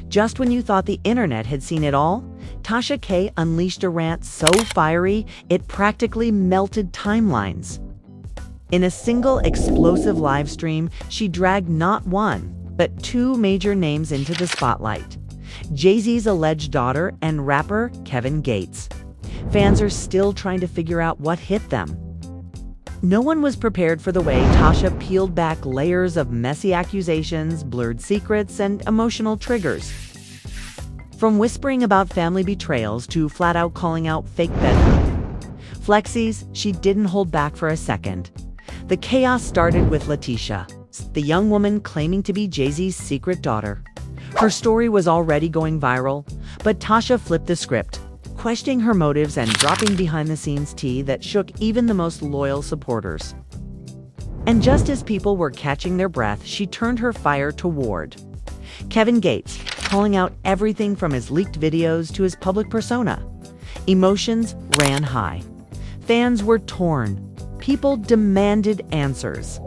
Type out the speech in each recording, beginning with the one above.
Just when you thought the internet had seen it all, Tasha K unleashed a rant so fiery it practically melted timelines. In a single explosive live stream, she dragged not one, but two major names into the spotlight: Jay-Z's alleged daughter and rapper Kevin Gates. Fans are still trying to figure out what hit them. No one was prepared for the way Tasha peeled back layers of messy accusations, blurred secrets, and emotional triggers. From whispering about family betrayals to flat-out calling out fake bedroom flexies, she didn't hold back for a second. The chaos started with Letitia, the young woman claiming to be Jay-Z's secret daughter. Her story was already going viral, but Tasha flipped the script, questioning her motives and dropping behind-the-scenes tea that shook even the most loyal supporters. And just as people were catching their breath, she turned her fire toward Kevin Gates, calling out everything from his leaked videos to his public persona. Emotions ran high. Fans were torn. People demanded answers.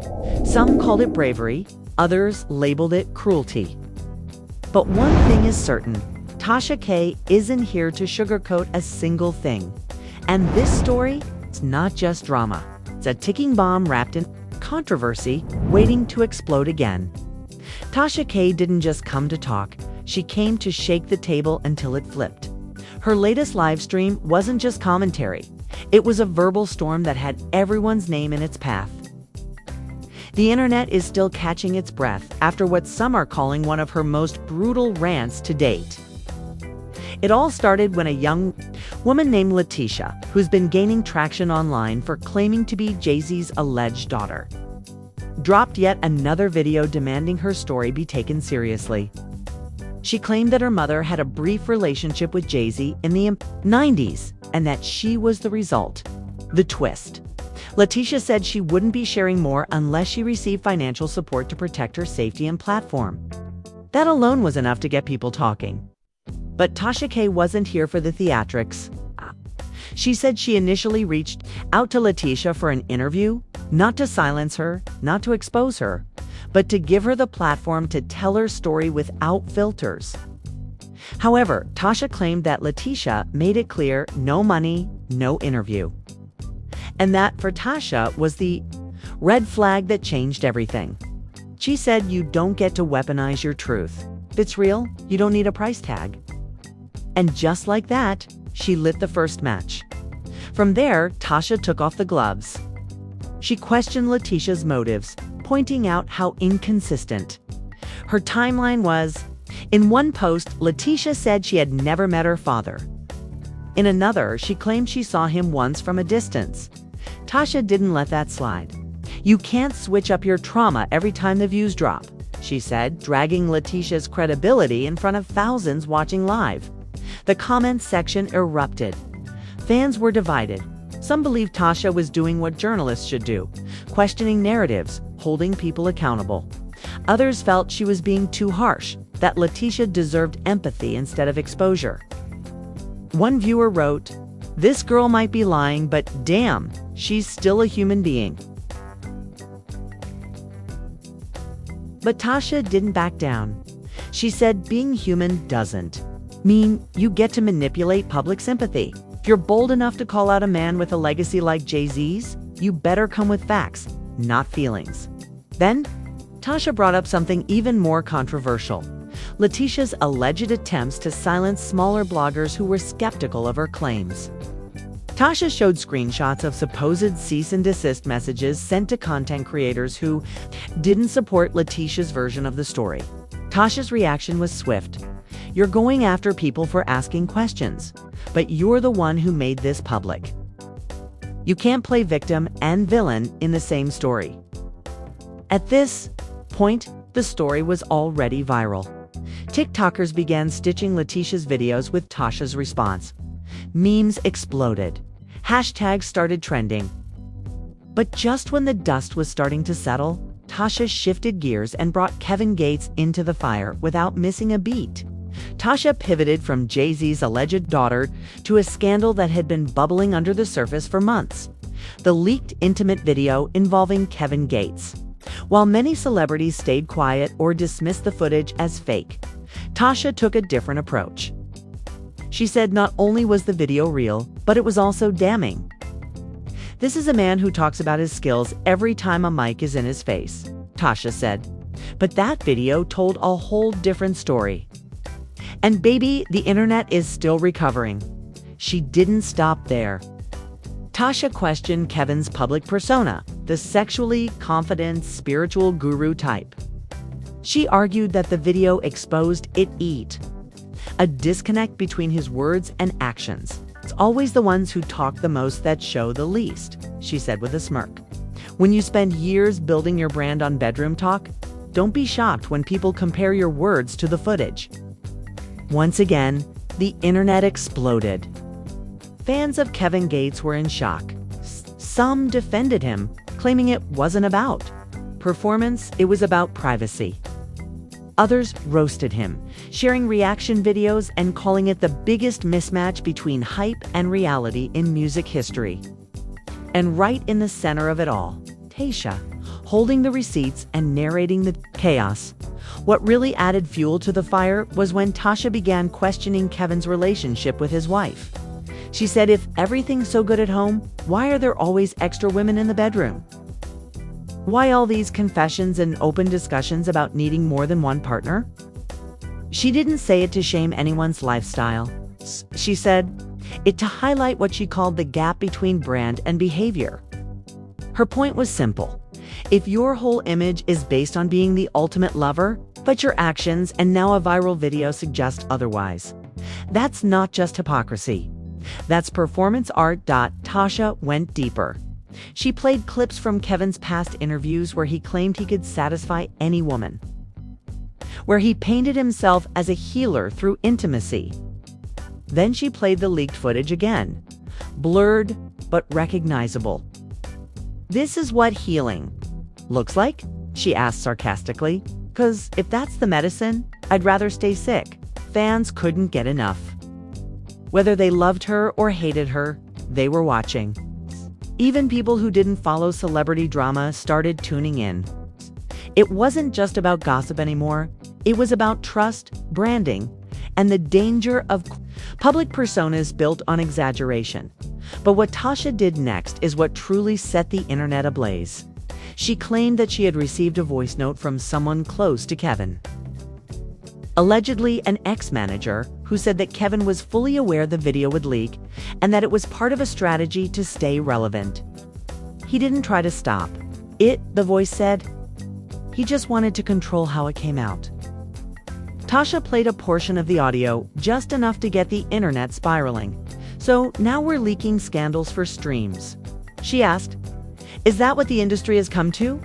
Some called it bravery, others labeled it cruelty. But one thing is certain: Tasha K isn't here to sugarcoat a single thing. And this story is not just drama. It's a ticking bomb wrapped in controversy, waiting to explode again. Tasha K didn't just come to talk. She came to shake the table until it flipped. Her latest live stream wasn't just commentary. It was a verbal storm that had everyone's name in its path. The internet is still catching its breath after what some are calling one of her most brutal rants to date. It all started when a young woman named Letitia, who's been gaining traction online for claiming to be Jay-Z's alleged daughter, dropped yet another video demanding her story be taken seriously. She claimed that her mother had a brief relationship with Jay-Z in the 90s and that she was the result. The twist: Letitia said she wouldn't be sharing more unless she received financial support to protect her safety and platform. That alone was enough to get people talking. But Tasha K wasn't here for the theatrics. She said she initially reached out to Letitia for an interview, not to silence her, not to expose her, but to give her the platform to tell her story without filters. However, Tasha claimed that Letitia made it clear no money, no interview. And that, for Tasha, was the red flag that changed everything. She said you don't get to weaponize your truth. If it's real, you don't need a price tag. And just like that, she lit the first match. From there, Tasha took off the gloves. She questioned Letitia's motives, pointing out how inconsistent her timeline was. In one post, Letitia said she had never met her father. In another, she claimed she saw him once from a distance. Tasha didn't let that slide. "You can't switch up your trauma every time the views drop," she said, dragging Letitia's credibility in front of thousands watching live. The comments section erupted. Fans were divided. Some believed Tasha was doing what journalists should do, questioning narratives, holding people accountable. Others felt she was being too harsh, that Letitia deserved empathy instead of exposure. One viewer wrote, "This girl might be lying, but damn, she's still a human being." But Tasha didn't back down. She said being human doesn't mean you get to manipulate public sympathy. If you're bold enough to call out a man with a legacy like Jay-Z's, you better come with facts, not feelings. Then, Tasha brought up something even more controversial: Letitia's alleged attempts to silence smaller bloggers who were skeptical of her claims. Tasha showed screenshots of supposed cease and desist messages sent to content creators who didn't support Letitia's version of the story. Tasha's reaction was swift. "You're going after people for asking questions, but you're the one who made this public. You can't play victim and villain in the same story." At this point, the story was already viral. TikTokers began stitching Letitia's videos with Tasha's response. Memes exploded. Hashtags started trending. But just when the dust was starting to settle, Tasha shifted gears and brought Kevin Gates into the fire without missing a beat. Tasha pivoted from Jay-Z's alleged daughter to a scandal that had been bubbling under the surface for months: the leaked intimate video involving Kevin Gates. While many celebrities stayed quiet or dismissed the footage as fake, Tasha took a different approach. She said not only was the video real, but it was also damning. "This is a man who talks about his skills every time a mic is in his face," Tasha said. "But that video told a whole different story. And baby, the internet is still recovering." She didn't stop there. Tasha questioned Kevin's public persona, the sexually confident, spiritual guru type. She argued that the video exposed a disconnect between his words and actions. "It's always the ones who talk the most that show the least," she said with a smirk. "When you spend years building your brand on bedroom talk, don't be shocked when people compare your words to the footage." Once again, the internet exploded. Fans of Kevin Gates were in shock. Some defended him, claiming it wasn't about performance, it was about privacy. Others roasted him, sharing reaction videos and calling it the biggest mismatch between hype and reality in music history. And right in the center of it all, Tasha, holding the receipts and narrating the chaos. What really added fuel to the fire was when Tasha began questioning Kevin's relationship with his wife. She said, "If everything's so good at home, why are there always extra women in the bedroom? Why all these confessions and open discussions about needing more than one partner?" She didn't say it to shame anyone's lifestyle. She said it to highlight what she called the gap between brand and behavior. Her point was simple. If your whole image is based on being the ultimate lover, but your actions and now a viral video suggest otherwise, that's not just hypocrisy. That's performance art. Tasha went deeper. She played clips from Kevin's past interviews where he claimed he could satisfy any woman, where he painted himself as a healer through intimacy. Then she played the leaked footage again, blurred but recognizable. "This is what healing looks like?" she asked sarcastically. "'Cause if that's the medicine, I'd rather stay sick." Fans couldn't get enough. Whether they loved her or hated her, they were watching. Even people who didn't follow celebrity drama started tuning in. It wasn't just about gossip anymore. It was about trust, branding, and the danger of public personas built on exaggeration. But what Tasha did next is what truly set the internet ablaze. She claimed that she had received a voice note from someone close to Kevin, allegedly an ex-manager, who said that Kevin was fully aware the video would leak and that it was part of a strategy to stay relevant. "He didn't try to stop it," the voice said. "He just wanted to control how it came out." Tasha played a portion of the audio, just enough to get the internet spiraling. "So now we're leaking scandals for streams?" she asked. "Is that what the industry has come to?"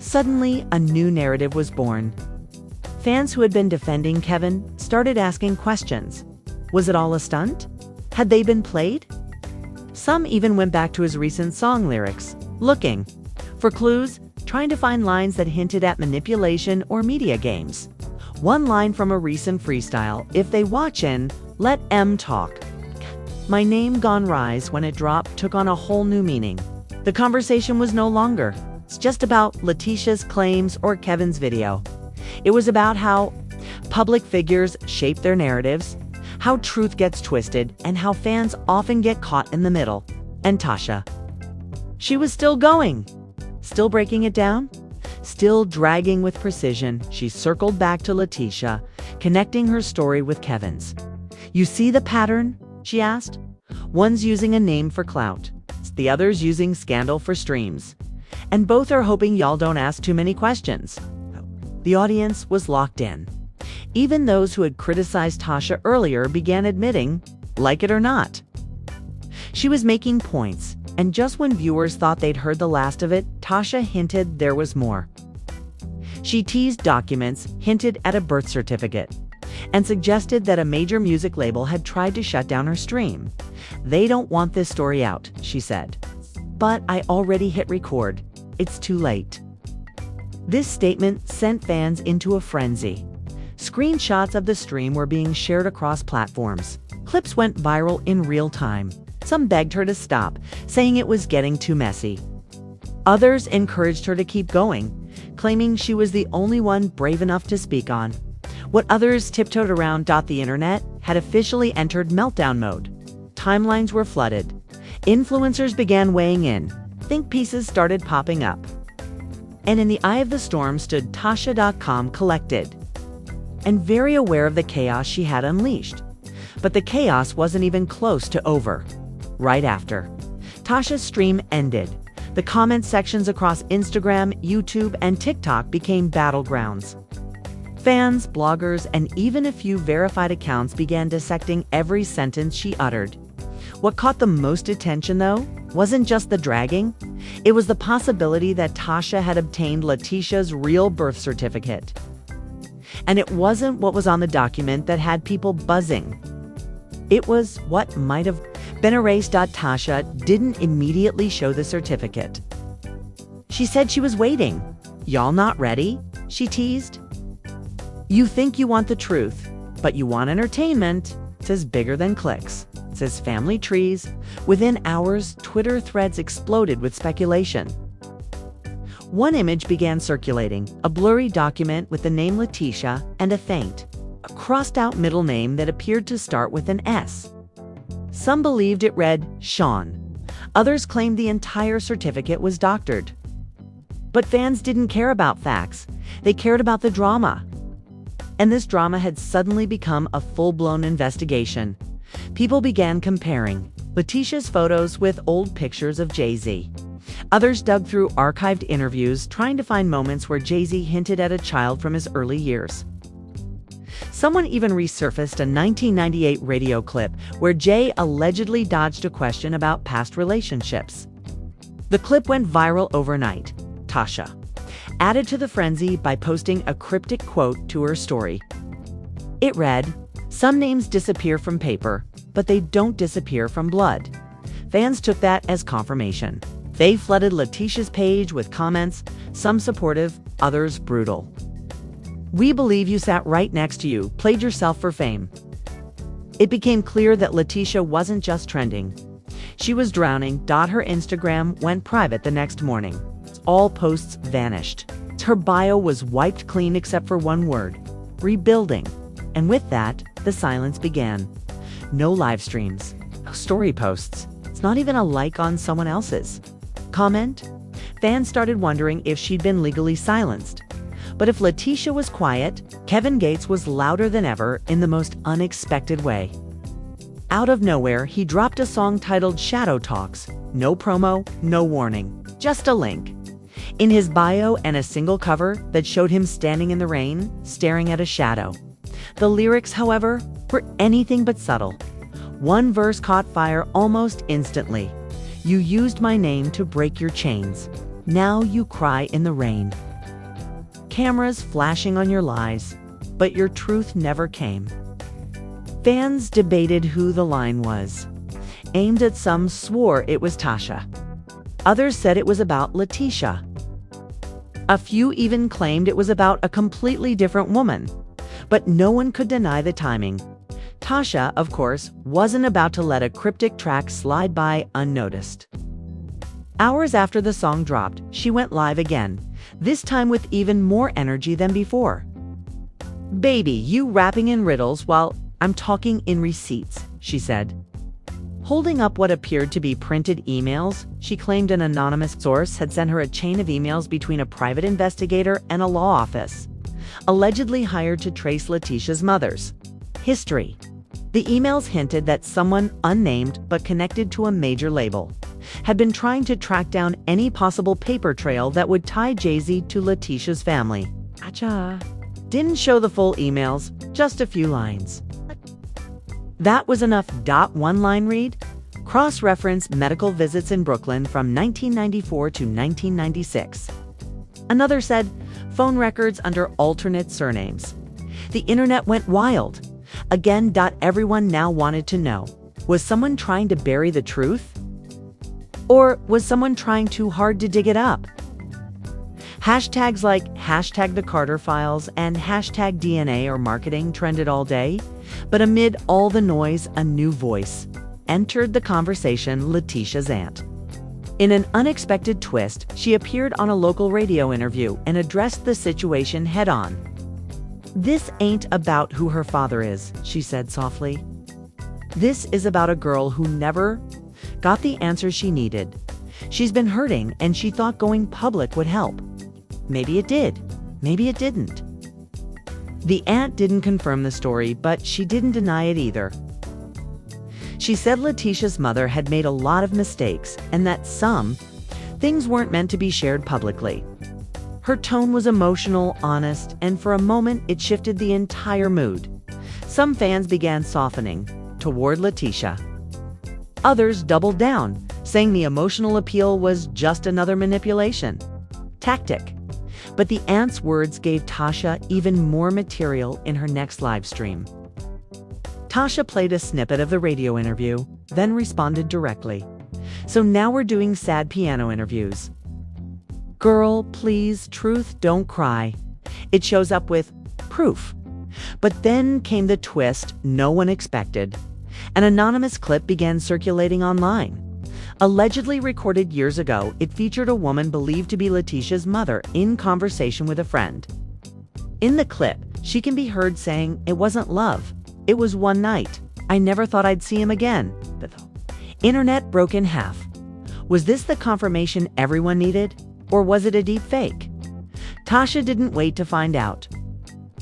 Suddenly, a new narrative was born. Fans who had been defending Kevin started asking questions. Was it all a stunt? Had they been played? Some even went back to his recent song lyrics, looking for clues, trying to find lines that hinted at manipulation or media games. One line from a recent freestyle, "If they watchin', let 'em talk. My name gone rise," when it dropped, took on a whole new meaning. The conversation was no longer just about Letitia's claims or Kevin's video. It was about how public figures shape their narratives, how truth gets twisted, and how fans often get caught in the middle. And Tasha, she was still going, still breaking it down, still dragging with precision. She circled back to Letitia, connecting her story with Kevin's. "You see the pattern?" she asked. "One's using a name for clout, the other's using scandal for streams. And both are hoping y'all don't ask too many questions." The audience was locked in. Even those who had criticized Tasha earlier began admitting, like it or not, she was making points. And just when viewers thought they'd heard the last of it, Tasha hinted there was more. She teased documents, hinted at a birth certificate, and suggested that a major music label had tried to shut down her stream. "They don't want this story out," she said. "But I already hit record. It's too late." This statement sent fans into a frenzy. Screenshots of the stream were being shared across platforms. Clips went viral in real time. Some begged her to stop, saying it was getting too messy. Others encouraged her to keep going, claiming she was the only one brave enough to speak on What others tiptoed around. The internet had officially entered meltdown mode. Timelines were flooded. Influencers began weighing in. Think pieces started popping up. And in the eye of the storm stood Tasha, collected and very aware of the chaos she had unleashed. But the chaos wasn't even close to over. Right after Tasha's stream ended, the comment sections across Instagram, YouTube, and TikTok became battlegrounds. Fans, bloggers, and even a few verified accounts began dissecting every sentence she uttered. What caught the most attention, though, wasn't just the dragging. It was the possibility that Tasha had obtained Letitia's real birth certificate. And it wasn't what was on the document that had people buzzing. It was what might have been erased. Tasha didn't immediately show the certificate. She said she was waiting. "Y'all not ready?" she teased. "You think you want the truth, but you want entertainment," says bigger than clicks, says family trees. Within hours, Twitter threads exploded with speculation. One image began circulating, a blurry document with the name Letitia and a crossed-out middle name that appeared to start with an S. Some believed it read Sean. Others claimed the entire certificate was doctored. But fans didn't care about facts. They cared about the drama. And this drama had suddenly become a full-blown investigation. People began comparing Letitia's photos with old pictures of Jay-Z. Others dug through archived interviews, trying to find moments where Jay-Z hinted at a child from his early years. Someone even resurfaced a 1998 radio clip where Jay allegedly dodged a question about past relationships. The clip went viral overnight. Tasha added to the frenzy by posting a cryptic quote to her story. It read, "Some names disappear from paper, but they don't disappear from blood." Fans took that as confirmation. They flooded Letitia's page with comments, some supportive, others brutal. "We believe you sat right next to you, played yourself for fame." It became clear that Letitia wasn't just trending. She was drowning. Her Instagram went private the next morning. All posts vanished. Her bio was wiped clean except for one word: rebuilding. And with that, the silence began. No live streams, no story posts. It's not even a like on someone else's comment. Fans started wondering if she'd been legally silenced. But if Letitia was quiet, Kevin Gates was louder than ever in the most unexpected way. Out of nowhere, he dropped a song titled Shadow Talks. No promo, no warning, just a link. In his bio and a single cover that showed him standing in the rain, staring at a shadow. The lyrics, however, were anything but subtle. One verse caught fire almost instantly. "You used my name to break your chains. Now you cry in the rain. Cameras flashing on your lies, but your truth never came." Fans debated who the line was. Aimed at some swore it was Tasha. Others said it was about Letitia. A few even claimed it was about a completely different woman. But no one could deny the timing. Tasha, of course, wasn't about to let a cryptic track slide by unnoticed. Hours after the song dropped, she went live again, this time with even more energy than before. "Baby, you rapping in riddles while I'm talking in receipts," she said. Holding up what appeared to be printed emails, she claimed an anonymous source had sent her a chain of emails between a private investigator and a law office, allegedly hired to trace Letitia's mother's history. The emails hinted that someone unnamed but connected to a major label had been trying to track down any possible paper trail that would tie Jay-Z to Letitia's family. Tasha didn't show the full emails, just a few lines. That was enough. One line read, cross-reference medical visits in Brooklyn from 1994 to 1996. Another said, phone records under alternate surnames. The internet went wild. Again, everyone now wanted to know, was someone trying to bury the truth? Or was someone trying too hard to dig it up? Hashtags like hashtag the Carter Files and hashtag DNA or marketing trended all day. But amid all the noise, a new voice entered the conversation: Letitia's aunt. In an unexpected twist, she appeared on a local radio interview and addressed the situation head-on. "This ain't about who her father is," she said softly. "This is about a girl who never got the answers she needed. She's been hurting, and she thought going public would help. Maybe it did. Maybe it didn't." The aunt didn't confirm the story, but she didn't deny it either. She said Letitia's mother had made a lot of mistakes and that some things weren't meant to be shared publicly. Her tone was emotional, honest, and for a moment it shifted the entire mood. Some fans began softening toward Letitia. Others doubled down, saying the emotional appeal was just another manipulation tactic. But the aunt's words gave Tasha even more material in her next live stream. Tasha played a snippet of the radio interview, then responded directly. "So now we're doing sad piano interviews. Girl, please, truth, don't cry." It shows up with proof. But then came the twist no one expected. An anonymous clip began circulating online. Allegedly recorded years ago, it featured a woman believed to be Letitia's mother in conversation with a friend. In the clip, she can be heard saying, "It wasn't love. It was one night. I never thought I'd see him again." The internet broke in half. Was this the confirmation everyone needed? Or was it a deep fake? Tasha didn't wait to find out.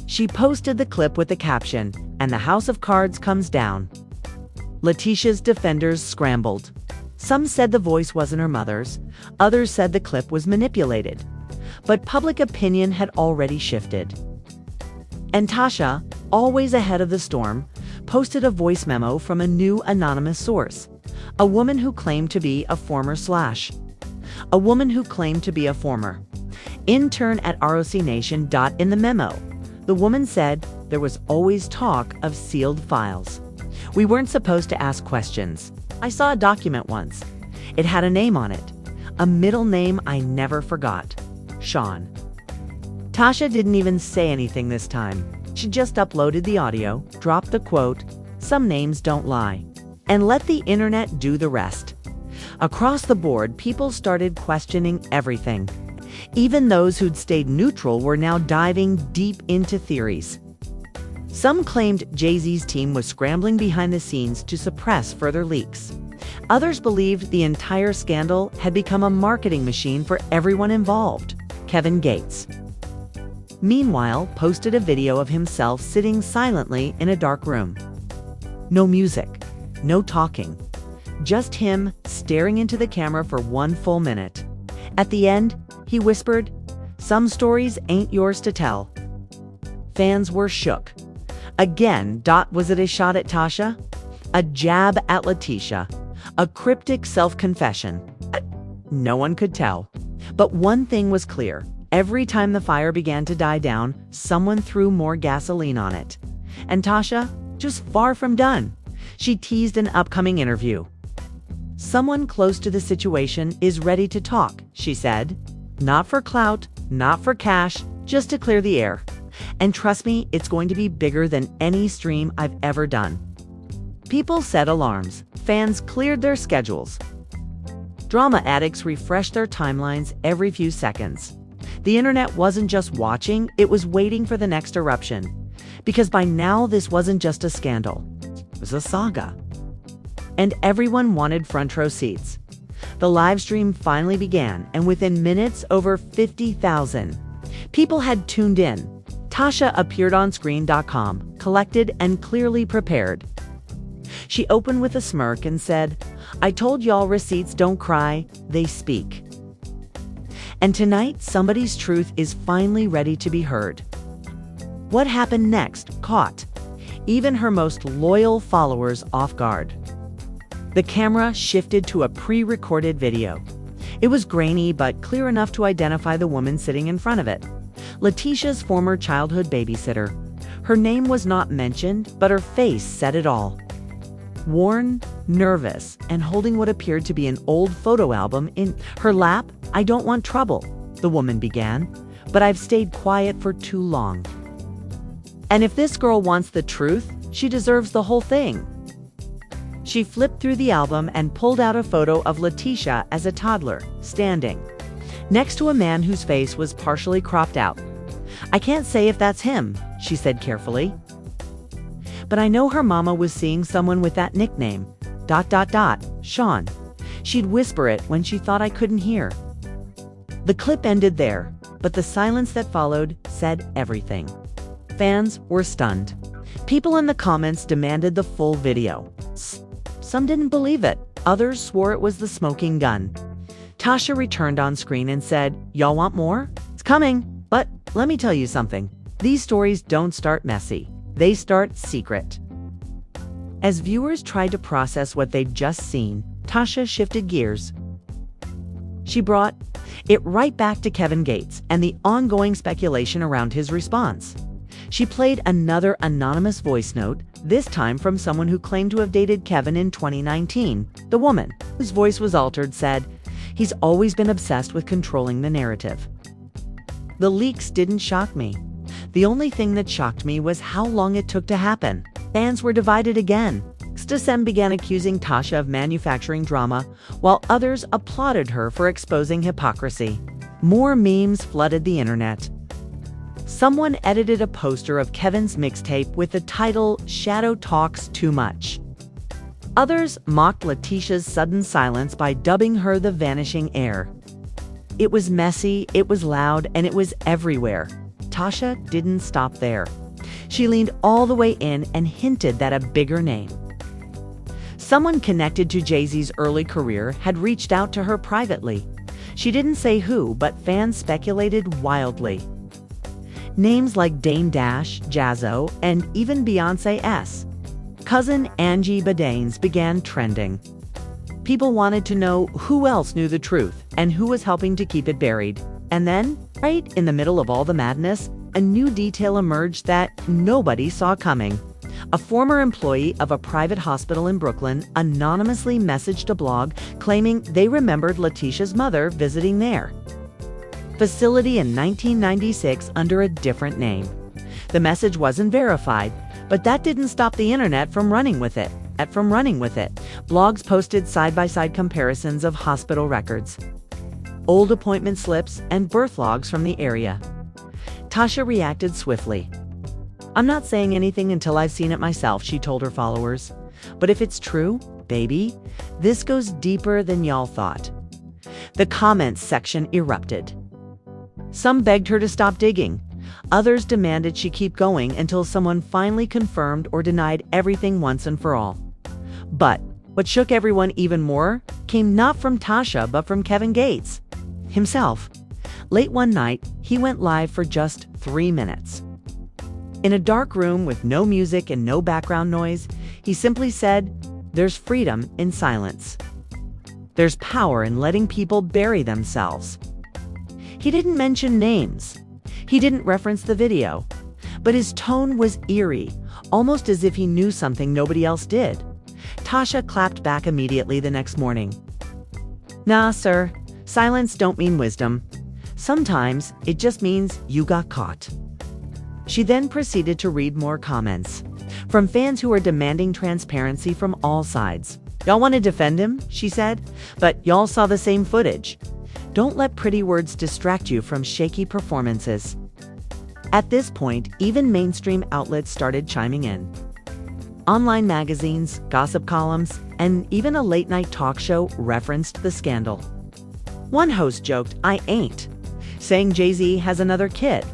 She posted the clip with the caption, "And the house of cards comes down." Letitia's defenders scrambled. Some said the voice wasn't her mother's. Others said the clip was manipulated. But public opinion had already shifted. And Tasha, always ahead of the storm, posted a voice memo from a new anonymous source. A woman who claimed to be a former intern at ROC Nation. In the memo, the woman said there was always talk of sealed files. "We weren't supposed to ask questions. I saw a document once. It had a name on it. A middle name I never forgot. Sean." Tasha didn't even say anything this time. She just uploaded the audio, dropped the quote, "Some names don't lie," and let the internet do the rest. Across the board, people started questioning everything. Even those who'd stayed neutral were now diving deep into theories. Some claimed Jay-Z's team was scrambling behind the scenes to suppress further leaks. Others believed the entire scandal had become a marketing machine for everyone involved. Kevin Gates, meanwhile, posted a video of himself sitting silently in a dark room. No music, no talking, just him staring into the camera for 1 full minute. At the end, he whispered, "Some stories ain't yours to tell." Fans were shook. Again, was it a shot at Tasha? A jab at Letitia? A cryptic self-confession? No one could tell. But one thing was clear. Every time the fire began to die down, someone threw more gasoline on it. And Tasha, just far from done. She teased an upcoming interview. "Someone close to the situation is ready to talk," she said. "Not for clout, not for cash, just to clear the air. And trust me, it's going to be bigger than any stream I've ever done." People set alarms. Fans cleared their schedules. Drama addicts refreshed their timelines every few seconds. The internet wasn't just watching, it was waiting for the next eruption. Because by now, this wasn't just a scandal. It was a saga. And everyone wanted front row seats. The live stream finally began, and within minutes, over 50,000 people had tuned in. Tasha appeared on screen.com, collected and clearly prepared. She opened with a smirk and said, "I told y'all receipts don't cry, they speak." And tonight, somebody's truth is finally ready to be heard. What happened next caught even her most loyal followers off guard. The camera shifted to a pre-recorded video. It was grainy but clear enough to identify the woman sitting in front of it. Letitia's former childhood babysitter. Her name was not mentioned, but her face said it all. Worn, nervous, and holding what appeared to be an old photo album in her lap. "I don't want trouble," the woman began, "but I've stayed quiet for too long. And if this girl wants the truth, she deserves the whole thing." She flipped through the album and pulled out a photo of Letitia as a toddler, standing next to a man whose face was partially cropped out. "I can't say if that's him," she said carefully. "But I know her mama was seeing someone with that nickname, ... Sean." She'd whisper it when she thought I couldn't hear. The clip ended there, but the silence that followed said everything. Fans were stunned. People in the comments demanded the full video. Some didn't believe it. Others swore it was the smoking gun. Tasha returned on screen and said, "Y'all want more? It's coming. But let me tell you something. These stories don't start messy. They start secret." As viewers tried to process what they'd just seen, Tasha shifted gears. She brought it right back to Kevin Gates and the ongoing speculation around his response. She played another anonymous voice note, this time from someone who claimed to have dated Kevin in 2019. The woman, whose voice was altered, said, "He's always been obsessed with controlling the narrative." The leaks didn't shock me. The only thing that shocked me was how long it took to happen. Fans were divided again. Some began accusing Tasha of manufacturing drama, while others applauded her for exposing hypocrisy. More memes flooded the internet. Someone edited a poster of Kevin's mixtape with the title, "Shadow Talks Too Much." Others mocked Letitia's sudden silence by dubbing her the vanishing heir. It was messy, it was loud, and it was everywhere. Tasha didn't stop there. She leaned all the way in and hinted that a bigger name, someone connected to Jay-Z's early career, had reached out to her privately. She didn't say who, but fans speculated wildly. Names like Dame Dash, Jazzo, and even Beyoncé's cousin Angie Bodains began trending. People wanted to know who else knew the truth and who was helping to keep it buried. And then, right in the middle of all the madness, a new detail emerged that nobody saw coming. A former employee of a private hospital in Brooklyn anonymously messaged a blog claiming they remembered Letitia's mother visiting their facility in 1996 under a different name. The message wasn't verified, but that didn't stop the internet from running with it. Blogs posted side-by-side comparisons of hospital records, old appointment slips, and birth logs from the area. Tasha reacted swiftly. "I'm not saying anything until I've seen it myself," she told her followers. "But if it's true, baby, this goes deeper than y'all thought." The comments section erupted. Some begged her to stop digging. Others demanded she keep going until someone finally confirmed or denied everything once and for all. But what shook everyone even more came not from Tasha but from Kevin Gates himself. Late one night, he went live for just 3 minutes. In a dark room with no music and no background noise, he simply said, "There's freedom in silence. There's power in letting people bury themselves." He didn't mention names. He didn't reference the video. But his tone was eerie, almost as if he knew something nobody else did. Tasha clapped back immediately the next morning. "Nah, sir. Silence don't mean wisdom. Sometimes it just means you got caught." She then proceeded to read more comments from fans who were demanding transparency from all sides. "Y'all want to defend him," she said, "but y'all saw the same footage. Don't let pretty words distract you from shaky performances." At this point, even mainstream outlets started chiming in. Online magazines, gossip columns, and even a late-night talk show referenced the scandal. One host joked, "I ain't," saying Jay-Z has another kid.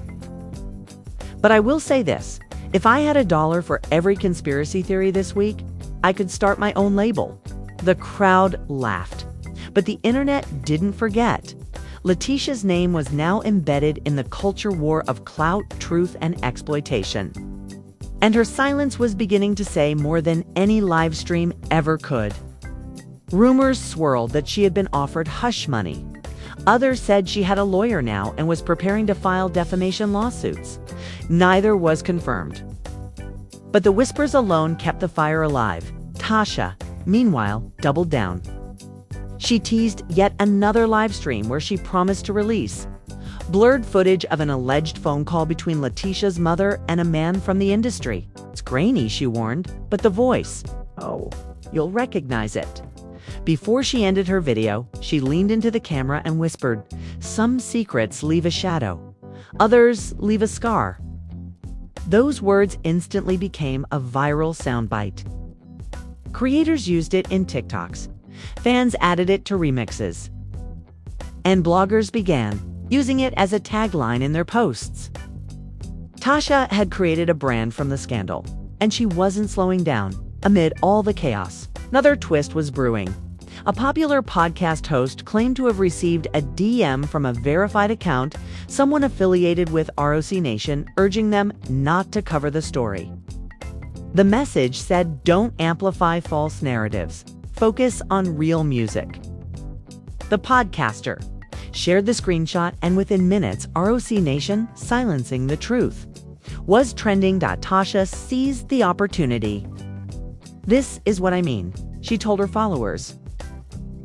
But I will say this, if I had $1 for every conspiracy theory this week, I could start my own label. The crowd laughed. But the internet didn't forget. Letitia's name was now embedded in the culture war of clout, truth, and exploitation. And her silence was beginning to say more than any live stream ever could. Rumors swirled that she had been offered hush money. Others said she had a lawyer now and was preparing to file defamation lawsuits. Neither was confirmed. But the whispers alone kept the fire alive. Tasha, meanwhile, doubled down. She teased yet another live stream where she promised to release blurred footage of an alleged phone call between Letitia's mother and a man from the industry. "It's grainy," she warned, "but the voice, oh, you'll recognize it." Before she ended her video, she leaned into the camera and whispered, "Some secrets leave a shadow. Others leave a scar. Those words instantly became a viral soundbite. Creators used it in TikToks. Fans added it to remixes. And bloggers began using it as a tagline in their posts. Tasha had created a brand from the scandal, and she wasn't slowing down amid all the chaos. Another twist was brewing. A popular podcast host claimed to have received a DM from a verified account, someone affiliated with ROC Nation, urging them not to cover the story. The message said, "Don't amplify false narratives. Focus on real music." The podcaster shared the screenshot, and within minutes, ROC Nation, silencing the truth, was trending. Tasha seized the opportunity. "This is what I mean," she told her followers.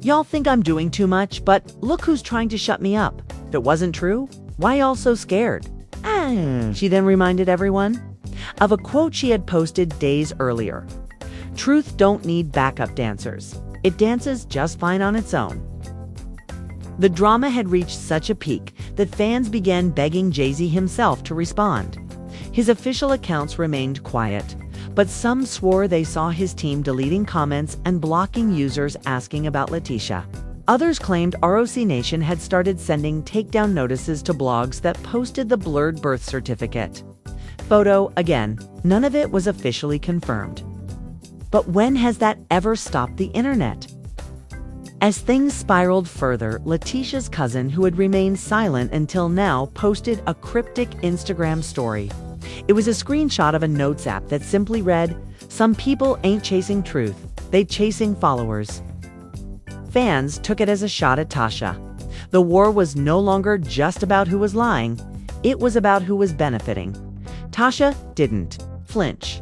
"Y'all think I'm doing too much, but look who's trying to shut me up. If it wasn't true, why y'all so scared?" She then reminded everyone of a quote she had posted days earlier. "Truth don't need backup dancers. It dances just fine on its own." The drama had reached such a peak that fans began begging Jay-Z himself to respond. His official accounts remained quiet, but some swore they saw his team deleting comments and blocking users asking about Letitia. Others claimed ROC Nation had started sending takedown notices to blogs that posted the blurred birth certificate photo. Again, none of it was officially confirmed. But when has that ever stopped the internet? As things spiraled further, Letitia's cousin, who had remained silent until now, posted a cryptic Instagram story. It was a screenshot of a notes app that simply read, "Some people ain't chasing truth, they chasing followers." Fans took it as a shot at Tasha. The war was no longer just about who was lying, it was about who was benefiting. Tasha didn't flinch.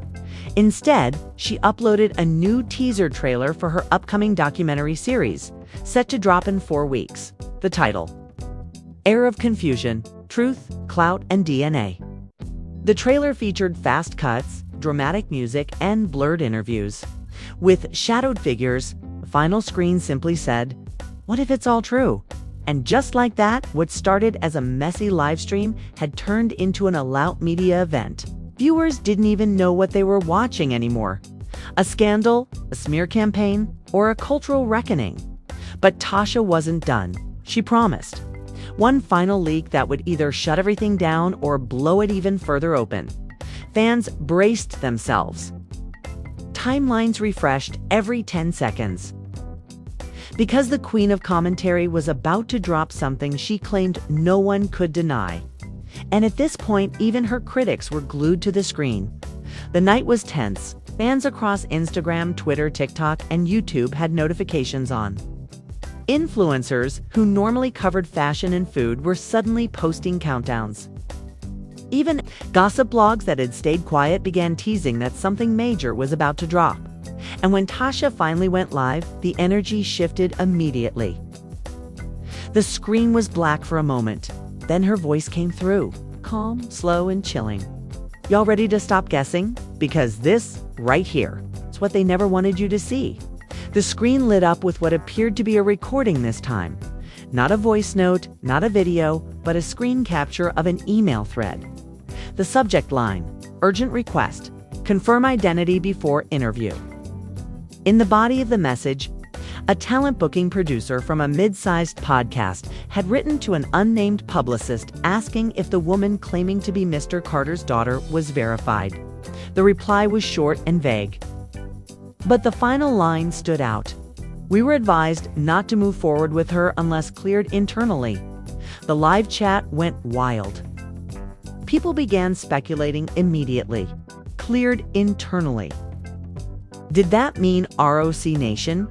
Instead, she uploaded a new teaser trailer for her upcoming documentary series, set to drop in 4 weeks. The title: Era of Confusion, Truth, Clout, and DNA. The trailer featured fast cuts, dramatic music, and blurred interviews. With shadowed figures, the final screen simply said, "What if it's all true?" And just like that, what started as a messy live stream had turned into an all-out media event. Viewers didn't even know what they were watching anymore. A scandal, a smear campaign, or a cultural reckoning. But Tasha wasn't done. She promised one final leak that would either shut everything down or blow it even further open. Fans braced themselves. Timelines refreshed every 10 seconds. Because the queen of commentary was about to drop something she claimed no one could deny. And at this point, even her critics were glued to the screen. The night was tense. Fans across Instagram, Twitter, TikTok, and YouTube had notifications on. Influencers who normally covered fashion and food were suddenly posting countdowns. Even gossip blogs that had stayed quiet began teasing that something major was about to drop. And when Tasha finally went live, the energy shifted immediately. The screen was black for a moment. Then her voice came through, calm, slow, and chilling. "Y'all ready to stop guessing? Because this, right here, is what they never wanted you to see." The screen lit up with what appeared to be a recording this time. Not a voice note, not a video, but a screen capture of an email thread. The subject line: urgent request, confirm identity before interview. In the body of the message, a talent booking producer from a mid-sized podcast had written to an unnamed publicist asking if the woman claiming to be Mr. Carter's daughter was verified. The reply was short and vague. But the final line stood out. "We were advised not to move forward with her unless cleared internally." The live chat went wild. People began speculating immediately. Cleared internally. Did that mean ROC Nation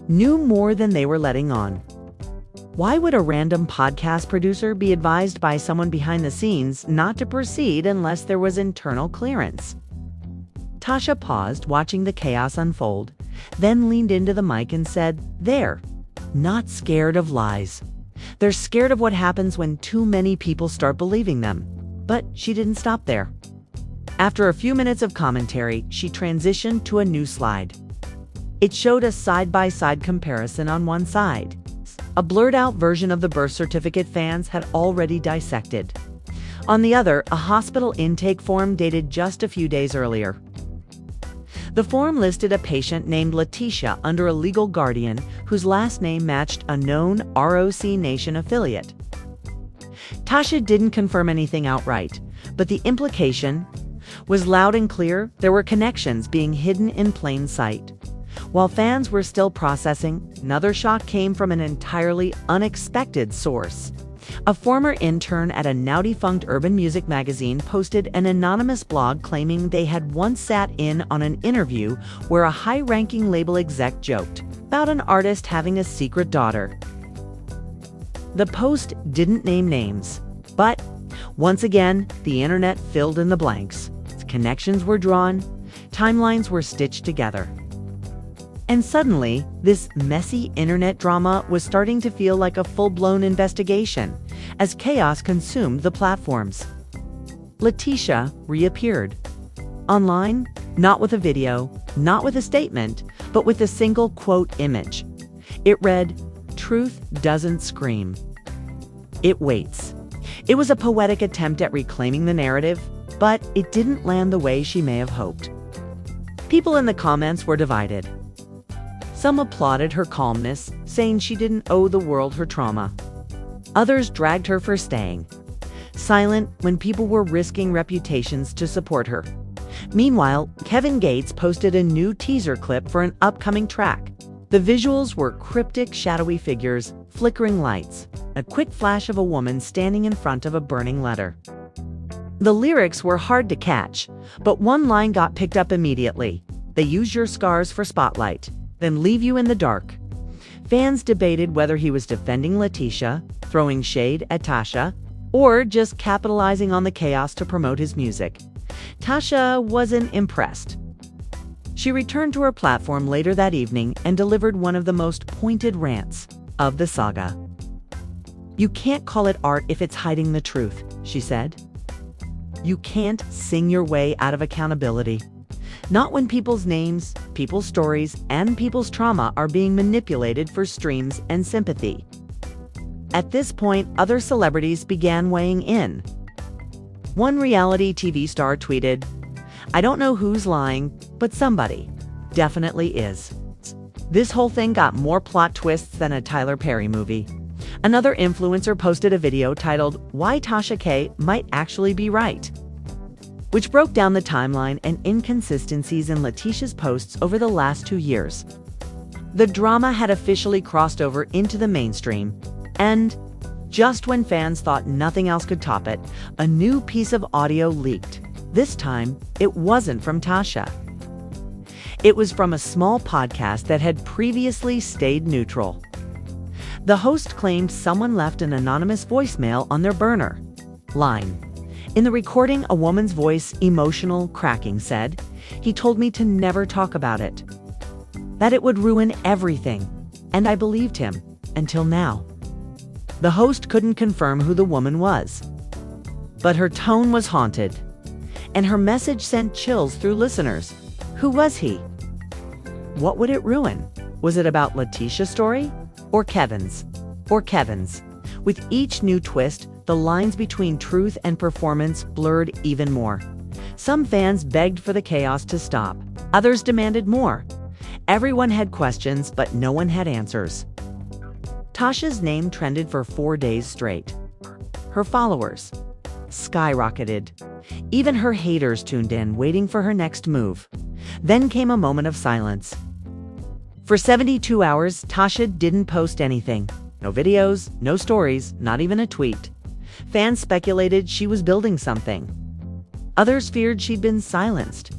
knew more than they were letting on? Why would a random podcast producer be advised by someone behind the scenes not to proceed unless there was internal clearance? Tasha paused, watching the chaos unfold, then leaned into the mic and said, "They're not scared of lies. They're scared of what happens when too many people start believing them." But she didn't stop there. After a few minutes of commentary, she transitioned to a new slide. It showed a side-by-side comparison on one side, a blurred-out version of the birth certificate fans had already dissected. On the other, a hospital intake form dated just a few days earlier. The form listed a patient named Letitia under a legal guardian whose last name matched a known ROC Nation affiliate. Tasha didn't confirm anything outright, but the implication was loud and clear. There were connections being hidden in plain sight. While fans were still processing, another shock came from an entirely unexpected source. A former intern at a now-defunct urban music magazine posted an anonymous blog claiming they had once sat in on an interview where a high-ranking label exec joked about an artist having a secret daughter. The post didn't name names, but once again, the internet filled in the blanks. Connections were drawn, timelines were stitched together. And suddenly, this messy internet drama was starting to feel like a full-blown investigation as chaos consumed the platforms. Letitia reappeared. Online, not with a video, not with a statement, but with a single quote image. It read, "Truth doesn't scream. It waits." It was a poetic attempt at reclaiming the narrative, but it didn't land the way she may have hoped. People in the comments were divided. Some applauded her calmness, saying she didn't owe the world her trauma. Others dragged her for staying silent when people were risking reputations to support her. Meanwhile, Kevin Gates posted a new teaser clip for an upcoming track. The visuals were cryptic, shadowy figures, flickering lights, a quick flash of a woman standing in front of a burning letter. The lyrics were hard to catch, but one line got picked up immediately. "They use your scars for spotlight, then leave you in the dark." Fans debated whether he was defending Letitia, throwing shade at Tasha, or just capitalizing on the chaos to promote his music. Tasha wasn't impressed. She returned to her platform later that evening and delivered one of the most pointed rants of the saga. "You can't call it art if it's hiding the truth," she said. "You can't sing your way out of accountability. Not when people's names, people's stories, and people's trauma are being manipulated for streams and sympathy." At this point, other celebrities began weighing in. One reality TV star tweeted, "I don't know who's lying, but somebody definitely is." This whole thing got more plot twists than a Tyler Perry movie. Another influencer posted a video titled, "Why Tasha K Might Actually Be Right," which broke down the timeline and inconsistencies in Letitia's posts over the last 2 years. The drama had officially crossed over into the mainstream, and just when fans thought nothing else could top it, a new piece of audio leaked. This time, it wasn't from Tasha. It was from a small podcast that had previously stayed neutral. The host claimed someone left an anonymous voicemail on their burner line. In the recording, a woman's voice, emotional, cracking, said, "He told me to never talk about it, that it would ruin everything, and I believed him, until now." The host couldn't confirm who the woman was, but her tone was haunted, and her message sent chills through listeners. Who was he? What would it ruin? Was it about Letitia's story? Or Kevin's? Or Kevin's? With each new twist, the lines between truth and performance blurred even more. Some fans begged for the chaos to stop. Others demanded more. Everyone had questions, but no one had answers. Tasha's name trended for 4 days straight. Her followers skyrocketed. Even her haters tuned in, waiting for her next move. Then came a moment of silence. For 72 hours, Tasha didn't post anything. No videos, no stories, not even a tweet. Fans speculated she was building something. Others feared she'd been silenced.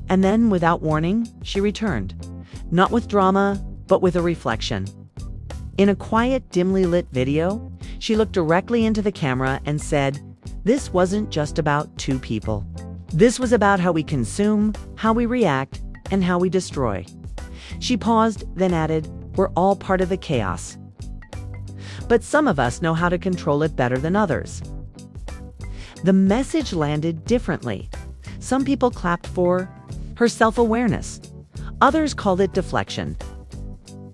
And then, without warning, she returned. Not with drama, but with a reflection. In a quiet, dimly lit video, she looked directly into the camera and said, "This wasn't just about two people. This was about how we consume, how we react, and how we destroy." She paused, then added, "We're all part of the chaos. But some of us know how to control it better than others." The message landed differently. Some people clapped for her self-awareness. Others called it deflection.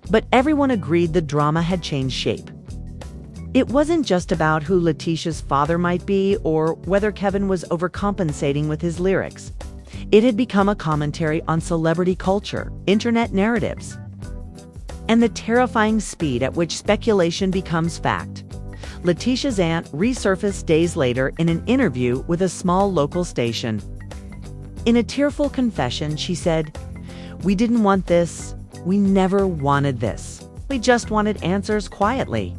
But everyone agreed the drama had changed shape. It wasn't just about who Letitia's father might be or whether Kevin was overcompensating with his lyrics. It had become a commentary on celebrity culture, internet narratives, and the terrifying speed at which speculation becomes fact. Letitia's aunt resurfaced days later in an interview with a small local station. In a tearful confession, she said, "We didn't want this. We never wanted this. We just wanted answers quietly.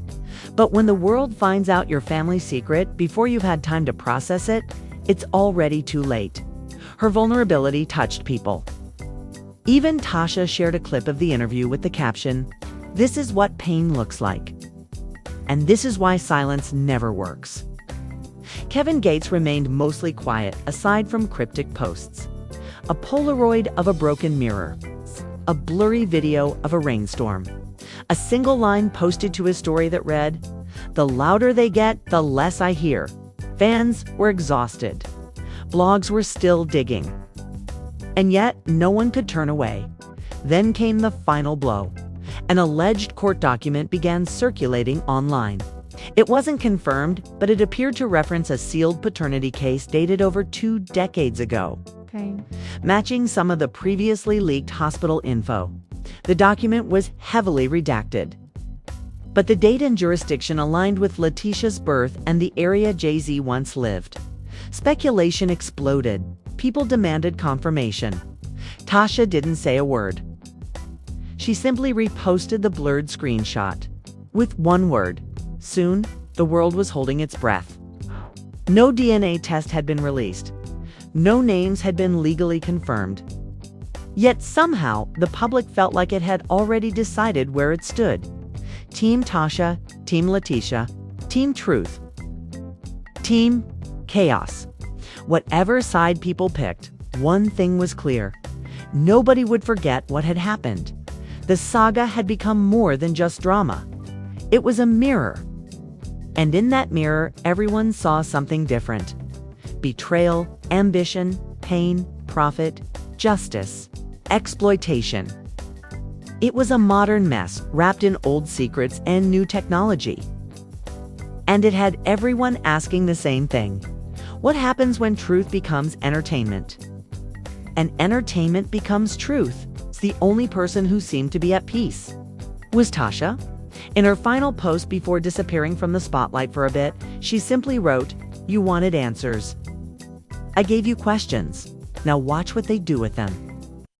But when the world finds out your family secret before you've had time to process it, it's already too late." Her vulnerability touched people. Even Tasha shared a clip of the interview with the caption, "This is what pain looks like. And this is why silence never works." Kevin Gates remained mostly quiet, aside from cryptic posts. A Polaroid of a broken mirror. A blurry video of a rainstorm. A single line posted to his story that read, "The louder they get, the less I hear." Fans were exhausted. Blogs were still digging. And yet, no one could turn away. Then came the final blow. An alleged court document began circulating online. It wasn't confirmed, but it appeared to reference a sealed paternity case dated over 2 decades ago, matching some of the previously leaked hospital info. The document was heavily redacted. But the date and jurisdiction aligned with Letitia's birth and the area Jay-Z once lived. Speculation exploded. People demanded confirmation. Tasha didn't say a word. She simply reposted the blurred screenshot. With one word. Soon, the world was holding its breath. No DNA test had been released. No names had been legally confirmed. Yet somehow, the public felt like it had already decided where it stood. Team Tasha, Team Letitia, Team Truth, Team Chaos. Whatever side people picked, one thing was clear. Nobody would forget what had happened. The saga had become more than just drama. It was a mirror. And in that mirror, everyone saw something different. Betrayal, ambition, pain, profit, justice, exploitation. It was a modern mess wrapped in old secrets and new technology. And it had everyone asking the same thing. What happens when truth becomes entertainment? And entertainment becomes truth. It's the only person who seemed to be at peace was Tasha. In her final post before disappearing from the spotlight for a bit, she simply wrote, "You wanted answers. I gave you questions. Now watch what they do with them."